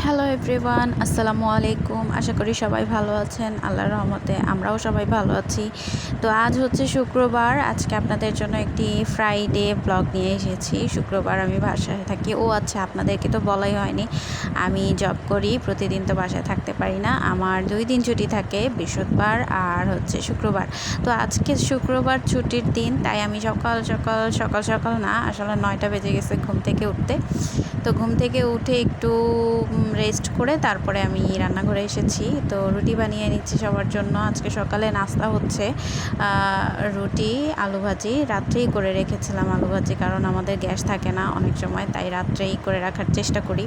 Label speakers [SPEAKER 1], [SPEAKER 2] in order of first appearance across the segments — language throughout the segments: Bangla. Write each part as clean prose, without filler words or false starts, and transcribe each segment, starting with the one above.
[SPEAKER 1] হ্যালো এভরিওয়ান, আসসালামু আলাইকুম। আশা করি সবাই ভালো আছেন। আল্লাহর রহমতে আমরাও সবাই ভালো আছি। তো আজ হচ্ছে শুক্রবার। আজকে আপনাদের জন্য একটি ফ্রাইডে ব্লগ নিয়ে এসেছি। শুক্রবার আমি বাসায় থাকি। আচ্ছা, আপনাদেরকে তো বলাই হয়নি, আমি জব করি। প্রতিদিন তো বাসায় থাকতে পারি না। আমার 2 দিন ছুটি থাকে, বৃহস্পতিবার আর হচ্ছে শুক্রবার। তো আজকে শুক্রবার ছুটির দিন, তাই আমি সকাল সকাল না, আসলে 9টা বেজে গেছে ঘুম থেকে উঠতে। তো ঘুম থেকে উঠে একটু রেস্ট করে তারপরে আমি রান্নাঘরে এসেছি। তো রুটি বানিয়ে নিচ্ছি সবার জন্য। আজকে সকালে নাস্তা হচ্ছে রুটি, আলু ভাজি। রাত্রেই করে রেখেছিলাম আলু ভাজি, কারণ আমাদের গ্যাস থাকে না অনেক সময়, তাই রাত্রেই করে রাখার চেষ্টা করি।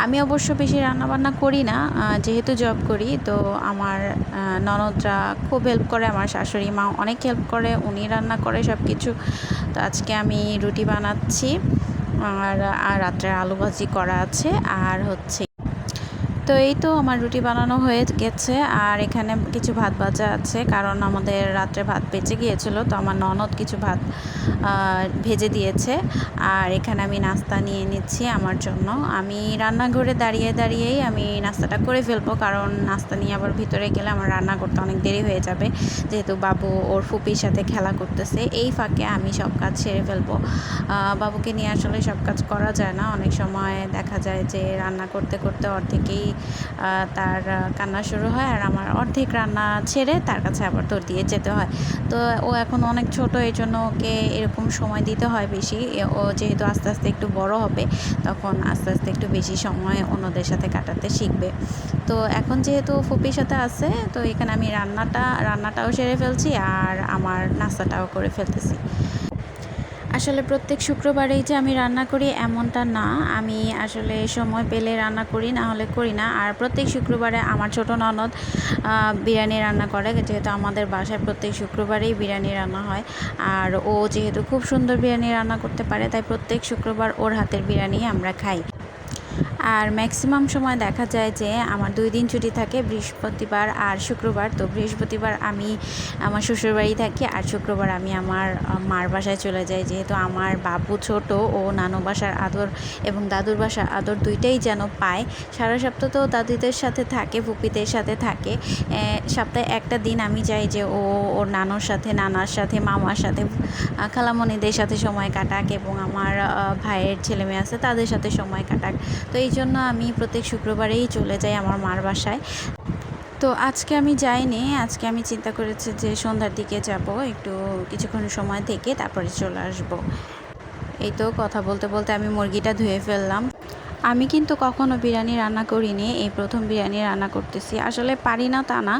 [SPEAKER 1] আমি অবশ্য বেশি রান্নাবান্না করি না, যেহেতু জব করি। তো আমার ননদরা খুব হেল্প করে, আমার শাশুড়ি মা অনেক হেল্প করে, উনি রান্না করে সব কিছু। তো আজকে আমি রুটি বানাচ্ছি আর রাত্রে আলু ভাজি করা আছে আর হচ্ছে। তো এই তো আমার রুটি বানানো হয়ে গেছে, আর এখানে কিছু ভাত ভাজা আছে, কারণ আমাদের রাত্রে ভাত বেঁচে গিয়েছিল। তো আমার ননদ কিছু ভাত ভেজে দিয়েছে। আর এখানে আমি নাস্তা নিয়ে নিচ্ছি আমার জন্য। আমি রান্নাঘরে দাঁড়িয়েই আমি নাস্তাটা করে ফেলবো, কারণ নাস্তা নিয়ে আবার ভিতরে গেলে আমার রান্না করতে অনেক দেরি হয়ে যাবে, যেহেতু বাবু ওর ফুপির সাথে খেলা করতেছে। এই ফাঁকে আমি সব কাজ সেরে ফেলবো। বাবুকে নিয়ে আসলে সব কাজ করা যায় না, অনেক সময় দেখা যায় যে রান্না করতে করতে অর্ধেকেই তার কান্না শুরু হয়, আর আমার অর্ধেক রান্না ছেড়ে তার কাছে আবার দৌড় দিয়ে যেতে হয়। তো ও এখন অনেক ছোট, এই জন্য ওকে এরকম সময় দিতে হয় বেশি। ও যেহেতু আস্তে আস্তে একটু বড় হবে, তখন আস্তে আস্তে একটু বেশি সময় অন্যদের সাথে কাটাতে শিখবে। তো এখন যেহেতু ফুপির সাথে আছে, তো এখানে আমি রান্নাটাও সেরে ফেলছি আর আমার নাস্তাটাও করে ফেলতেছি। আসলে প্রত্যেক শুক্রবারেই যে আমি রান্না করি এমনটা না, আমি আসলে সময় পেলে রান্না করি, না হলে করি না। আর প্রত্যেক শুক্রবারে আমার ছোট ননদ বিরিয়ানি রান্না করে, যেহেতু আমাদের বাসায় প্রত্যেক শুক্রবারেই বিরিয়ানি রান্না হয়। আর ও যেহেতু খুব সুন্দর বিরিয়ানি রান্না করতে পারে, তাই প্রত্যেক শুক্রবার ওর হাতের বিরিয়ানি আমরা খাই। আর ম্যাক্সিমাম সময় দেখা যায় যে আমার 2 দিন ছুটি থাকে, বৃহস্পতিবার আর শুক্রবার। তো বৃহস্পতিবার আমি আমার শ্বশুরবাড়ি থাকি, আর শুক্রবার আমি আমার মার বাসায় চলে যাই, যেহেতু আমার বাবু ছোট, ও নানু বাসার আদর এবং দাদুর বাসার আদর দুইটাই যেন পায়। সারা সপ্তাহ তো দাদিদের সাথে থাকে, ফুপিদের সাথে থাকে। সপ্তাহে একটা দিন আমি চাই যে ও ওর নানুর সাথে, নানার সাথে, মামার সাথে, খালামণিদের সাথে সময় কাটাক, এবং আমার ভাইয়ের ছেলেমেয়ে আছে তাদের সাথে সময় কাটাক। তো এই জন্য আমি প্রত্যেক শুক্রবারেই চলে যাই আমার মার বাসায়। তো আজকে আমি যাইনি, আজকে আমি চিন্তা করেছি যে সন্ধ্যার দিকে যাব, একটু কিছুক্ষণ সময় থেকে তারপরে চলে আসব। এই তো কথা বলতে বলতে আমি মুরগিটা ধুয়ে ফেললাম। আমি কিন্তু কখনো বিরিয়ানি রান্না করিনি, এই প্রথম বিরিয়ানি রান্না করতেছি। আসলে পারি না তা না,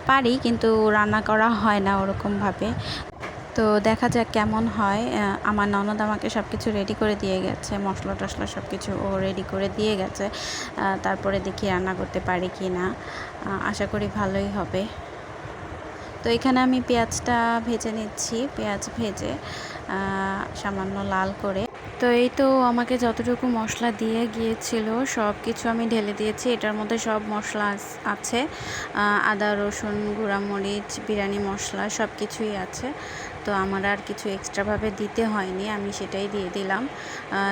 [SPEAKER 1] পারি, কিন্তু রান্না করা হয় না ওরকমভাবে। তো দেখা যাক কেমন হয়। আমার ননদ আমাকে সব কিছু রেডি করে দিয়ে গেছে, মশলা টশলা সব কিছু ও রেডি করে দিয়ে গেছে। তারপরে দেখি রান্না করতে পারি কি না। আশা করি ভালোই হবে। তো এখানে আমি পেঁয়াজটা ভেজে নিচ্ছি, পেঁয়াজ ভেজে সামান্য লাল করে। তো এই তো আমাকে যতটুকু মশলা দিয়ে গিয়েছিল সব কিছু আমি ঢেলে দিয়েছি। এটার মধ্যে সব মশলা আছে, আদা রসুন গুঁড়ামরিচ বিরিয়ানি মশলা সব কিছুই আছে। তো আমার আর কিছু এক্সট্রাভাবে দিতে হয়নি, আমি সেটাই দিয়ে দিলাম।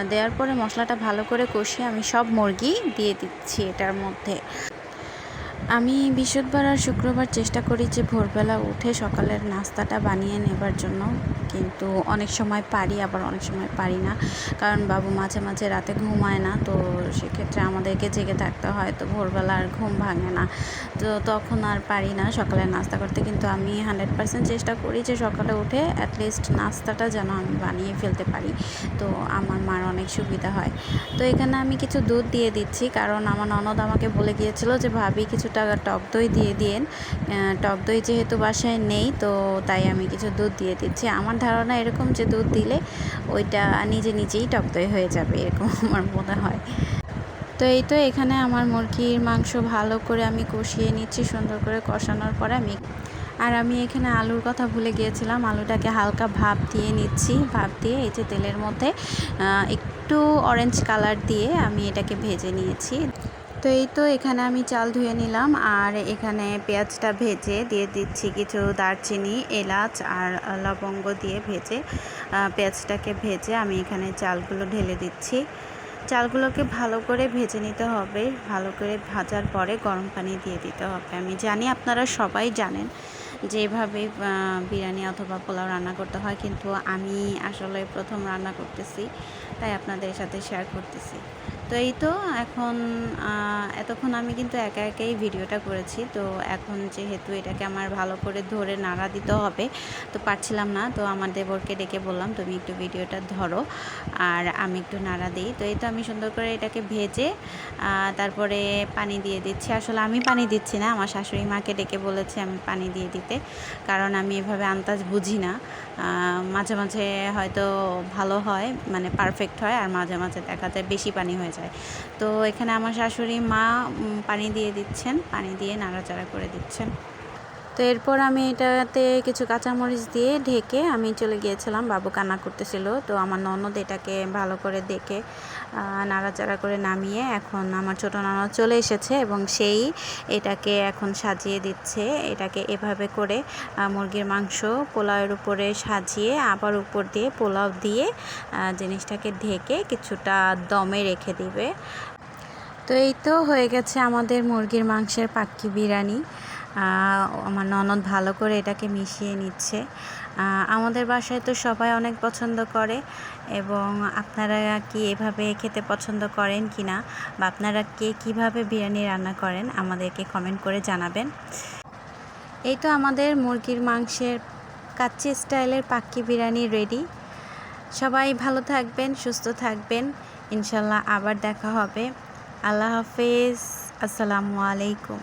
[SPEAKER 1] দেওয়ার পরে মশলাটা ভালো করে কষিয়ে আমি সব মুরগি দিয়ে দিচ্ছি এটার মধ্যে। আমি বৃহস্পতিবার আর শুক্রবার চেষ্টা করি যে ভোরবেলা উঠে সকালের নাস্তাটা বানিয়ে নেবার জন্য, কিন্তু অনেক সময় পারি, আবার অনেক সময় পারি না, কারণ বাবু মাঝে মাঝে রাতে ঘুমায় না। তো সেক্ষেত্রে আমাদেরকে জেগে থাকতে হয়, তো ভোরবেলা আর ঘুম ভাঙে না, তো তখন আর পারি না সকালের নাস্তা করতে। কিন্তু আমি 100% চেষ্টা করি যে সকালে উঠে অ্যাটলিস্ট নাস্তাটা যেন আমি বানিয়ে ফেলতে পারি, তো আমার মার অনেক সুবিধা হয়। তো এখানে আমি কিছু দুধ দিয়ে দিচ্ছি, কারণ আমার ননদ আমাকে বলে গিয়েছিল যে ভাবি কিছুটা টক দই দিয়ে দিন। টক দই যেহেতু বাসায় নেই, তো তাই আমি কিছু দুধ দিয়ে দিচ্ছি। আমার ধারণা এরকম যে দুধ দিলে ওইটা নিজেই টক দই হয়ে যাবে, এরকম আমার মনে হয়। তো এই তো এখানে আমার মুরগির মাংস ভালো করে আমি কষিয়ে নিচ্ছি, সুন্দর করে কষানোর পরে আমি এখানে আলুর কথা ভুলে গিয়েছিলাম, আলুটাকে হালকা ভাপ দিয়ে নিচ্ছি। ভাপ দিয়ে এই যে তেলের মধ্যে একটু অরেঞ্জ কালার দিয়ে আমি এটাকে ভেজে নিয়েছি। তো এই তো এখানে আমি চাল ধুয়ে নিলাম, আর এখানে পেঁয়াজটা ভেজে দিয়ে দিচ্ছি কিছু দারচিনি, এলাচ আর লবঙ্গ দিয়ে ভেজে পেঁয়াজটাকে ভেজে আমি এখানে চালগুলো ঢেলে দিচ্ছি। চালগুলোকে ভালো করে ভেজে নিতে হবে। ভালো করে ভাজার পরে গরম পানি দিয়ে দিতে হবে। আমি জানি আপনারা সবাই জানেন যে এভাবে বিরিয়ানি অথবা পোলাও রান্না করতে হয়, কিন্তু আমি আসলে প্রথম রান্না করতেছি, তাই আপনাদের সাথে শেয়ার করতেছি। তো এই তো এখন এতক্ষণ আমি কিন্তু একা একাই ভিডিওটা করেছি। তো এখন যেহেতু এটাকে আমার ভালো করে ধরে নাড়া দিতে হবে, তো পারছিলাম না। তো আমার দেবরকে ডেকে বললাম, তুমি একটু ভিডিওটা ধরো আর আমি একটু নাড়া দিই। তো এই তো আমি সুন্দর করে এটাকে ভেজে তারপরে পানি দিয়ে দিচ্ছি। আসলে আমি পানি দিচ্ছি না, আমার শাশুড়ি মাকে ডেকে বলেছে আমি পানি দিয়ে দিতে, কারণ আমি এভাবে আন্দাজ বুঝি না। মাঝে মাঝে হয়তো ভালো হয়, মানে পারফেক্ট হয়, আর মাঝে মাঝে দেখা যায় বেশি পানি হয়ে যায়। তো এখানে আমার শাশুড়ি মা পানি দিয়ে দিচ্ছেন, পানি দিয়ে নাড়াচাড়া করে দিচ্ছেন। তো এরপর আমি এটাতে কিছু কাঁচামরিচ দিয়ে ঢেকে আমি চলে গিয়েছিলাম, বাবু কান্না করতেছিল। তো আমার ননদ এটাকে ভালো করে দেখে নাড়াচাড়া করে নামিয়ে এখন আমার ছোটো ননদ চলে এসেছে এবং সেই এটাকে এখন সাজিয়ে দিচ্ছে। এটাকে এভাবে করে মুরগির মাংস পোলাওয়ের উপরে সাজিয়ে আবার উপর দিয়ে পোলাও দিয়ে জিনিসটাকে ঢেকে কিছুটা দমে রেখে দিবে। তো এই তো হয়ে গেছে আমাদের মুরগির মাংসের পাক্কি বিরিয়ানি। আমার ননদ ভালো করে এটাকে মিশিয়ে নিচ্ছে। আমাদের বাসায় তো সবাই অনেক পছন্দ করে, এবং আপনারা কি এভাবে খেতে পছন্দ করেন কি না, বা আপনারা কে কীভাবে বিরিয়ানি রান্না করেন আমাদেরকে কমেন্ট করে জানাবেন। এই তো আমাদের মুরগির মাংসের কাচ্চি স্টাইলের পাক্কি বিরিয়ানি রেডি। সবাই ভালো থাকবেন, সুস্থ থাকবেন, ইনশাল্লাহ আবার দেখা হবে। আল্লাহ হাফেজ, আসসালামু আলাইকুম।